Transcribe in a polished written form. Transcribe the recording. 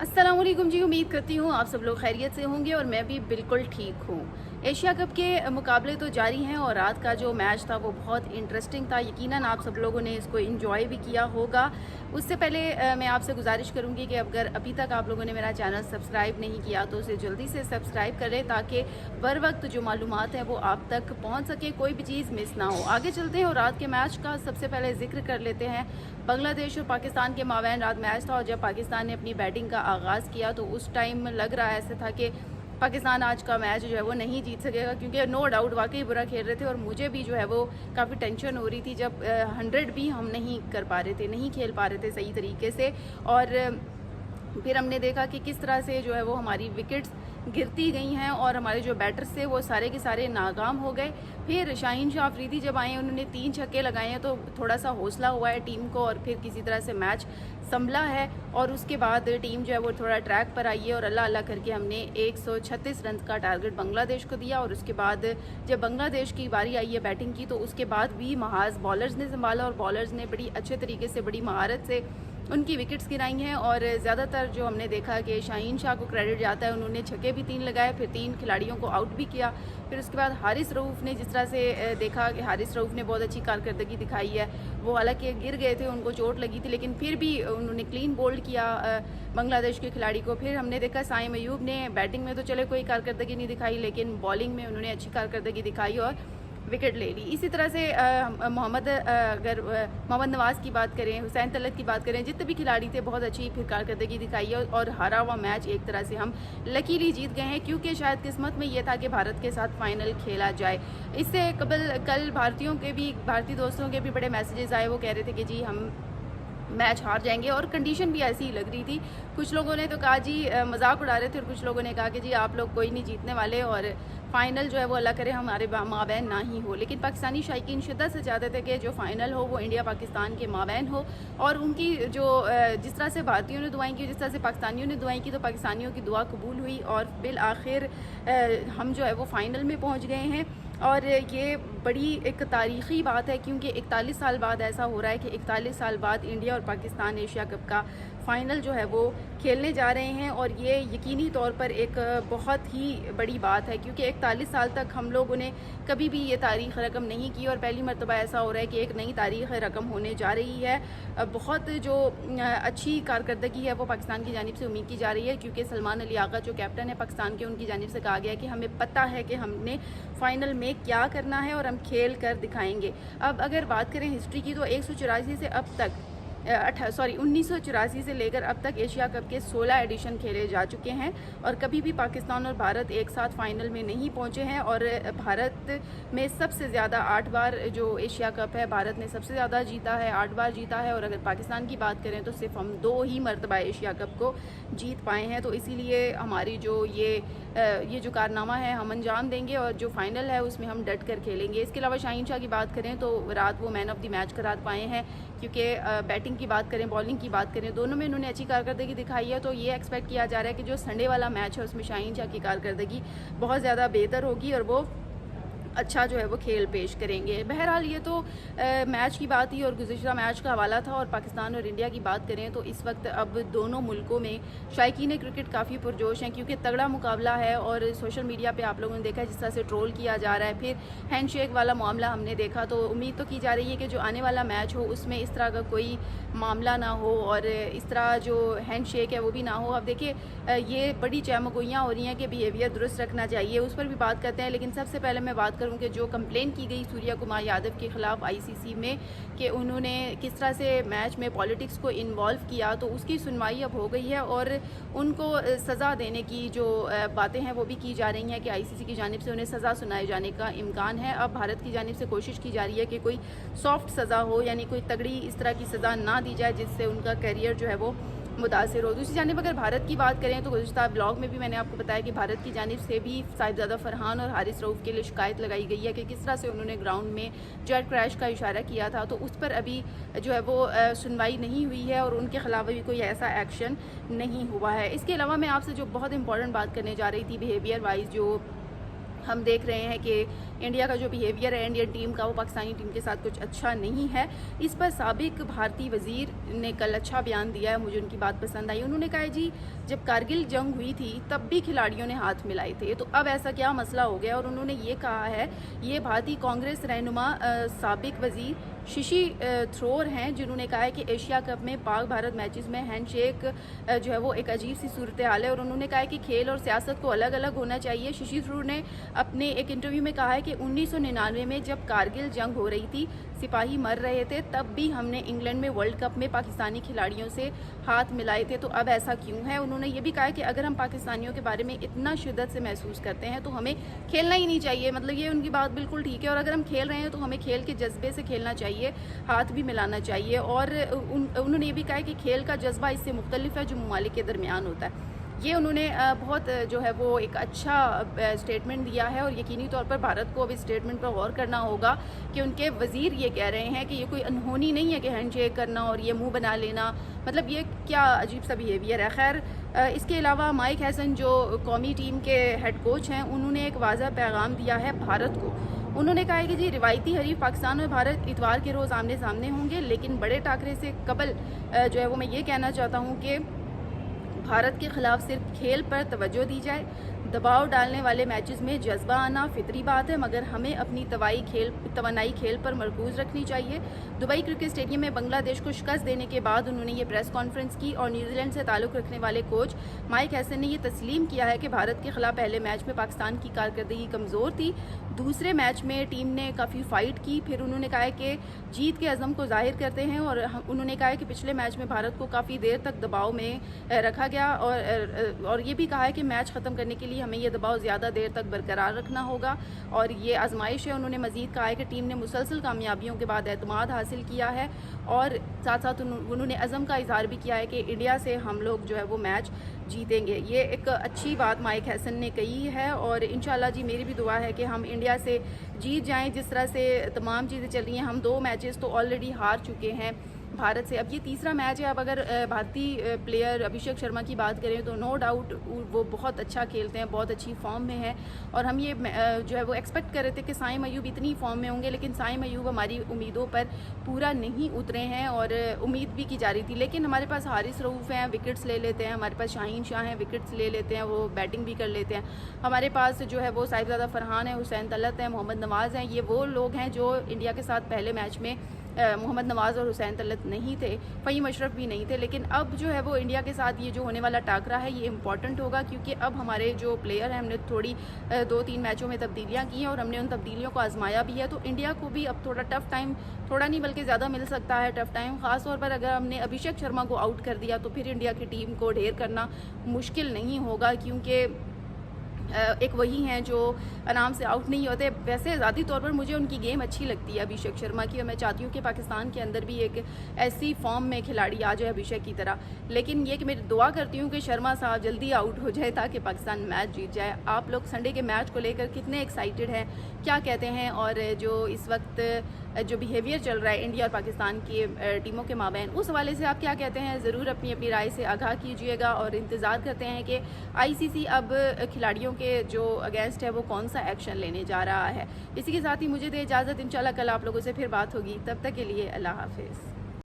अस्सलाम वालेकुम जी। उम्मीद करती हूँ आप सब लोग खैरियत से होंगे और मैं भी बिल्कुल ठीक हूँ। एशिया कप के मुकाबले तो जारी हैं और रात का जो मैच था वो बहुत इंटरेस्टिंग था। यकीनन आप सब लोगों ने इसको एंजॉय भी किया होगा। उससे पहले मैं आपसे गुजारिश करूँगी कि अगर अभी तक आप लोगों ने मेरा चैनल सब्सक्राइब नहीं किया तो उसे जल्दी से सब्सक्राइब करें ताकि बर वक्त जो मालूमात है वो आप तक पहुँच सके, कोई भी चीज़ मिस ना हो। आगे चलते हैं और रात के मैच का सबसे पहले जिक्र कर लेते हैं। बांग्लादेश और पाकिस्तान के माबैन रात मैच था और जब पाकिस्तान ने अपनी बैटिंग का आगाज़ किया तो उस टाइम लग रहा ऐसा था कि पाकिस्तान आज का मैच जो है वो नहीं जीत सकेगा, क्योंकि नो डाउट वाकई बुरा खेल रहे थे और मुझे भी जो है वो काफ़ी टेंशन हो रही थी जब 100 भी हम नहीं कर पा रहे थे, नहीं खेल पा रहे थे सही तरीके से। और फिर हमने देखा कि किस तरह से जो है वो हमारी विकेट्स गिरती गई हैं और हमारे जो बैटर्स थे वो सारे के सारे नाकाम हो गए। फिर शाहीन शाह अफरीदी जब आए उन्होंने 3 छक्के लगाए हैं तो थोड़ा सा हौसला हुआ है टीम को और फिर किसी तरह से मैच संभला है और उसके बाद टीम जो है वो थोड़ा ट्रैक पर आई है और अल्लाह अल्लाह करके हमने 136 रन का टारगेट बांग्लादेश को दिया। और उसके बाद जब बांग्लादेश की बारी आई है बैटिंग की तो उसके बाद भी महाज बॉलर्स ने संभाला और बॉलर्स ने बड़ी अच्छे तरीके से, बड़ी महारत से उनकी विकेट्स गिराई हैं। और ज़्यादातर जो हमने देखा कि शाहीन शाह को क्रेडिट जाता है, उन्होंने छक्के भी 3 लगाए, फिर 3 खिलाड़ियों को आउट भी किया। फिर उसके बाद हारिस रऊफ़ ने जिस तरह से देखा कि हारिस रऊफ़ ने बहुत अच्छी कारकर्दगी दिखाई है। वो हालांकि गिर गए थे, उनको चोट लगी थी, लेकिन फिर भी उन्होंने क्लीन बोल्ड किया बांग्लादेश के खिलाड़ी को। फिर हमने देखा साइम अयूब ने बैटिंग में तो चले कोई कारकर्दगी नहीं दिखाई, लेकिन बॉलिंग में उन्होंने अच्छी कारकर्दगी दिखाई और विकेट ले ली। इसी तरह से अगर मोहम्मद नवाज़ की बात करें, हुसैन तलत की बात करें, जितने भी खिलाड़ी थे बहुत अच्छी फिर कारकर्दगी दिखाई है और हारा हुआ मैच एक तरह से हम लकीली जीत गए हैं, क्योंकि शायद किस्मत में ये था कि भारत के साथ फाइनल खेला जाए। इससे कल भारतीय दोस्तों के भी बड़े मैसेजेस आए, वो कह रहे थे कि जी हम मैच हार जाएंगे और कंडीशन भी ऐसी ही लग रही थी। कुछ लोगों ने तो कहा जी मजाक उड़ा रहे थे और कुछ लोगों ने कहा कि जी आप लोग कोई नहीं जीतने वाले और फ़ाइनल जो है वो अल्लाह करे हमारे माबैन ना ही हो। लेकिन पाकिस्तानी शायकीन शिद्दत से चाहते थे कि जो फ़ाइनल हो वो इंडिया पाकिस्तान के माबैन हो और उनकी जो जिस तरह से भारतीयों ने दुआएं की, जिस तरह से पाकिस्तानियों ने दुआएं की, तो पाकिस्तानियों की दुआ कबूल हुई और बिल आखिर हम जो है वो फ़ाइनल में पहुँच गए हैं। और ये बड़ी एक तारीख़ी बात है, क्योंकि 41 साल बाद ऐसा हो रहा है कि 41 साल बाद इंडिया और पाकिस्तान एशिया कप का फ़ाइनल जो है वो खेलने जा रहे हैं। और ये यकीनी तौर पर एक बहुत ही बड़ी बात है, क्योंकि 41 साल तक हम लोगों ने कभी भी ये तारीख़ रकम नहीं की और पहली मरतबा ऐसा हो रहा है कि एक नई तारीख़ रकम होने जा रही है। बहुत जो अच्छी कारकर्दगी है वो पाकिस्तान की जानिब से उम्मीद की जा रही है, क्योंकि सलमान अली आगा जो कैप्टन है पाकिस्तान के, उनकी जानिब से कहा गया कि हमें पता है कि हमने फ़ाइनल में क्या करना है और हम खेल कर दिखाएंगे। अब अगर बात करें हिस्ट्री की तो 184 से अब तक 1984 से लेकर अब तक एशिया कप के 16 एडिशन खेले जा चुके हैं और कभी भी पाकिस्तान और भारत एक साथ फाइनल में नहीं पहुंचे हैं। और भारत में सबसे ज़्यादा 8 बार जो एशिया कप है भारत ने सबसे ज़्यादा जीता है, 8 बार जीता है। और अगर पाकिस्तान की बात करें तो सिर्फ हम 2 ही मरतबा एशिया कप को जीत पाए हैं। तो इसीलिए हमारी जो ये जो कारनामा है हम अंजाम देंगे और जो फाइनल है उसमें हम डट कर खेलेंगे। इसके अलावा शाहीन शाह की बात करें तो रात वो मैन ऑफ द मैच करार पाए हैं, क्योंकि बैटिंग की बात करें, बॉलिंग की बात करें, दोनों में उन्होंने अच्छी कारकर्दगी दिखाई है। तो ये एक्सपेक्ट किया जा रहा है कि जो संडे वाला मैच है उसमें शाहीन शाह की कारकर्दगी बहुत ज़्यादा बेहतर होगी और वो अच्छा जो है वो खेल पेश करेंगे। बहरहाल ये तो मैच की बात ही और गुज़िश्ता मैच का हवाला था। और पाकिस्तान और इंडिया की बात करें तो इस वक्त अब दोनों मुल्कों में शायकीन क्रिकेट काफ़ी पुरजोश हैं, क्योंकि तगड़ा मुकाबला है। और सोशल मीडिया पे आप लोगों ने देखा जिस तरह से ट्रोल किया जा रहा है, फिर हैंडशेक वाला मामला हमने देखा। तो उम्मीद तो की जा रही है कि जो आने वाला मैच हो उसमें इस तरह का कोई मामला ना हो और इस तरह जो हैंडशेक है वो भी ना हो। अब देखिए ये बड़ी चहमगोइयाँ हो रही हैं कि बिहेवियर दुरुस्त रखना चाहिए, उस पर भी बात करते हैं। लेकिन सबसे पहले मैं बात करूं कि जो कंप्लेन की गई सूर्या कुमार यादव के ख़िलाफ़ आईसीसी में कि उन्होंने किस तरह से मैच में पॉलिटिक्स को इन्वॉल्व किया, तो उसकी सुनवाई अब हो गई है और उनको सज़ा देने की जो बातें हैं वो भी की जा रही हैं कि आईसीसी की जानिब से उन्हें सज़ा सुनाए जाने का इम्कान है। अब भारत की जानिब से कोशिश की जा रही है कि कोई सॉफ्ट सज़ा हो, यानी कोई तगड़ी इस तरह की सज़ा ना दी जाए जिससे उनका करियर जो है वो मुतासिर हो। दूसरी जानिब अगर भारत की बात करें तो गुज़िश्ता ब्लॉग में भी मैंने आपको बताया कि भारत की जानिब से भी साहिबजादा फरहान और हारिस रऊफ़ के लिए शिकायत लगाई गई है कि किस तरह से उन्होंने ग्राउंड में जेट क्रैश का इशारा किया था, तो उस पर अभी जो है वो सुनवाई नहीं हुई है और उनके खिलाफ अभी कोई ऐसा एक्शन नहीं हुआ है। इसके अलावा मैं आपसे जो बहुत इंपॉर्टेंट बात करने जा रही थी बिहेवियर वाइज जो हम देख रहे हैं कि इंडिया का जो बिहेवियर है इंडियन टीम का, वो पाकिस्तानी टीम के साथ कुछ अच्छा नहीं है। इस पर साबिक भारतीय वज़ीर ने कल अच्छा बयान दिया है, मुझे उनकी बात पसंद आई। उन्होंने कहा जी, जब कारगिल जंग हुई थी तब भी खिलाड़ियों ने हाथ मिलाए थे, तो अब ऐसा क्या मसला हो गया। और उन्होंने ये कहा है, ये भारतीय कांग्रेस रहनुमा साबिक वज़ीर शशि थरूर हैं, जिन्होंने कहा है कि एशिया कप में पाक भारत मैचेस में हैंडशेक जो है वो एक अजीब सी सूरत हाल है। और उन्होंने कहा है कि खेल और सियासत को अलग अलग होना चाहिए। शशि थरूर ने अपने एक इंटरव्यू में कहा है कि 1999 में जब कारगिल जंग हो रही थी, सिपाही मर रहे थे, तब भी हमने इंग्लैंड में वर्ल्ड कप में पाकिस्तानी खिलाड़ियों से हाथ मिलाए थे, तो अब ऐसा क्यों है। उन्होंने ये भी कहा है कि अगर हम पाकिस्तानियों के बारे में इतना शिद्दत से महसूस करते हैं तो हमें खेलना ही नहीं चाहिए। मतलब ये उनकी बात बिल्कुल ठीक है, और अगर हम खेल रहे हैं तो हमें खेल के जज्बे से खेलना चाहिए, हाथ भी मिलाना चाहिए। और उन्होंने ये भी कहा है कि खेल का जज्बा इससे मुख्तलिफ है जो ममालिक के दरमियान होता है। ये उन्होंने बहुत जो है वो एक अच्छा स्टेटमेंट दिया है, और यकीनी तौर पर भारत को अब इस स्टेटमेंट पर गौर करना होगा कि उनके वज़ीर ये कह रहे हैं कि ये कोई अनहोनी नहीं है कि हैंडशेक करना और ये मुंह बना लेना, मतलब ये क्या अजीब सा बिहेवियर है। खैर, इसके अलावा माइक हैसन जो कौमी टीम के हेड कोच हैं, उन्होंने एक वाज़ह पैगाम दिया है भारत को। उन्होंने कहा है कि जी, रिवायती हरीफ पाकिस्तान और भारत इतवार के रोज़ आमने सामने होंगे, लेकिन बड़े टाकरे से कबल जो है वो मैं ये कहना चाहता हूँ कि भारत के खिलाफ सिर्फ खेल पर तवज्जो दी जाए। दबाव डालने वाले मैचेस में जज्बा आना फितरी बात है, मगर हमें अपनी तवानाई खेल पर मरकूज रखनी चाहिए। दुबई क्रिकेट स्टेडियम में बांग्लादेश को शिकस्त देने के बाद उन्होंने ये प्रेस कॉन्फ्रेंस की, और न्यूजीलैंड से ताल्लुक़ रखने वाले कोच माइक हैसन ने यह तस्लीम किया है कि भारत के खिलाफ पहले मैच में पाकिस्तान की कारकर्दगी कमज़ोर थी, दूसरे मैच में टीम ने काफ़ी फ़ाइट की। फिर उन्होंने कहा है कि जीत के अज़म को जाहिर करते हैं, और उन्होंने कहा है कि पिछले मैच में भारत को काफ़ी देर तक दबाव में रखा गया, और ये भी कहा है कि मैच ख़त्म करने के लिए हमें यह दबाव ज़्यादा देर तक बरकरार रखना होगा, और ये आजमाइश है। उन्होंने मज़ीद कहा है कि टीम ने मुसलसल कामयाबियों के बाद एतमाद हासिल किया है, और साथ साथ उन्होंने अज़म का इज़हार भी किया है कि इंडिया से हम लोग जो है वो मैच जीतेंगे। ये एक अच्छी बात माइक हैसन ने कही है, और इंशाल्लाह जी मेरी भी दुआ है कि हम इंडिया से जीत जाएं। जिस तरह से तमाम चीज़ें चल रही हैं, हम 2 मैचेस तो ऑलरेडी हार चुके हैं भारत से, अब ये तीसरा मैच है। अब अगर भारतीय प्लेयर अभिषेक शर्मा की बात करें तो नो डाउट वो बहुत अच्छा खेलते हैं, बहुत अच्छी फॉर्म में है, और हम ये जो है वो एक्सपेक्ट कर रहे थे कि साइम अयूब इतनी फॉर्म में होंगे, लेकिन साइम अयूब हमारी उम्मीदों पर पूरा नहीं उतरे हैं, और उम्मीद भी की जा रही थी। लेकिन हमारे पास हारिस रऊफ़ हैं, विकेट्स ले लेते हैं, हमारे पास शाहीन शाह हैं, विकेट्स ले लेते हैं, वो बैटिंग भी कर लेते हैं। हमारे पास जो है वो साहिबजादा फरहान है, हुसैन तलत हैं, मोहम्मद नवाज़ हैं, ये वो लोग हैं जो इंडिया के साथ पहले मैच में मोहम्मद नवाज़ और हुसैन तलत नहीं थे, फ़हीम अशरफ भी नहीं थे। लेकिन अब जो है वो इंडिया के साथ ये जो होने वाला टाकरा है ये इम्पॉर्टेंट होगा, क्योंकि अब हमारे जो प्लेयर हैं, हमने थोड़ी 2-3 मैचों में तब्दीलियाँ की हैं, और हमने उन तब्दीलियों को आजमाया भी है। तो इंडिया को भी अब थोड़ा टफ़ टाइम, थोड़ा नहीं बल्कि ज़्यादा मिल सकता है टफ़ टाइम, ख़ास तौर पर अगर हमने अभिषेक शर्मा को आउट कर दिया तो फिर इंडिया की टीम को ढेर करना मुश्किल नहीं होगा, क्योंकि एक वही हैं जो आराम से आउट नहीं होते। वैसे ज़ाती तौर पर मुझे उनकी गेम अच्छी लगती है अभिषेक शर्मा की, और मैं चाहती हूँ कि पाकिस्तान के अंदर भी एक ऐसी फॉर्म में खिलाड़ी आ जाए अभिषेक की तरह। लेकिन ये कि मैं दुआ करती हूँ कि शर्मा साहब जल्दी आउट हो जाए ताकि पाकिस्तान मैच जीत जाए। आप लोग संडे के मैच को लेकर कितने एक्साइटेड हैं, क्या कहते हैं, और जो इस वक्त जो बिहेवियर चल रहा है इंडिया और पाकिस्तान की टीमों के माबैन, उस हवाले से आप क्या कहते हैं, ज़रूर अपनी अपनी राय से आगाह कीजिएगा। और इंतज़ार करते हैं कि ICC अब खिलाड़ियों के जो अगेंस्ट है वो कौन सा एक्शन लेने जा रहा है। इसी के साथ ही मुझे दे इजाज़त, इंशाल्लाह कल आप लोगों से फिर बात होगी, तब तक के लिए अल्लाह हाफिज़।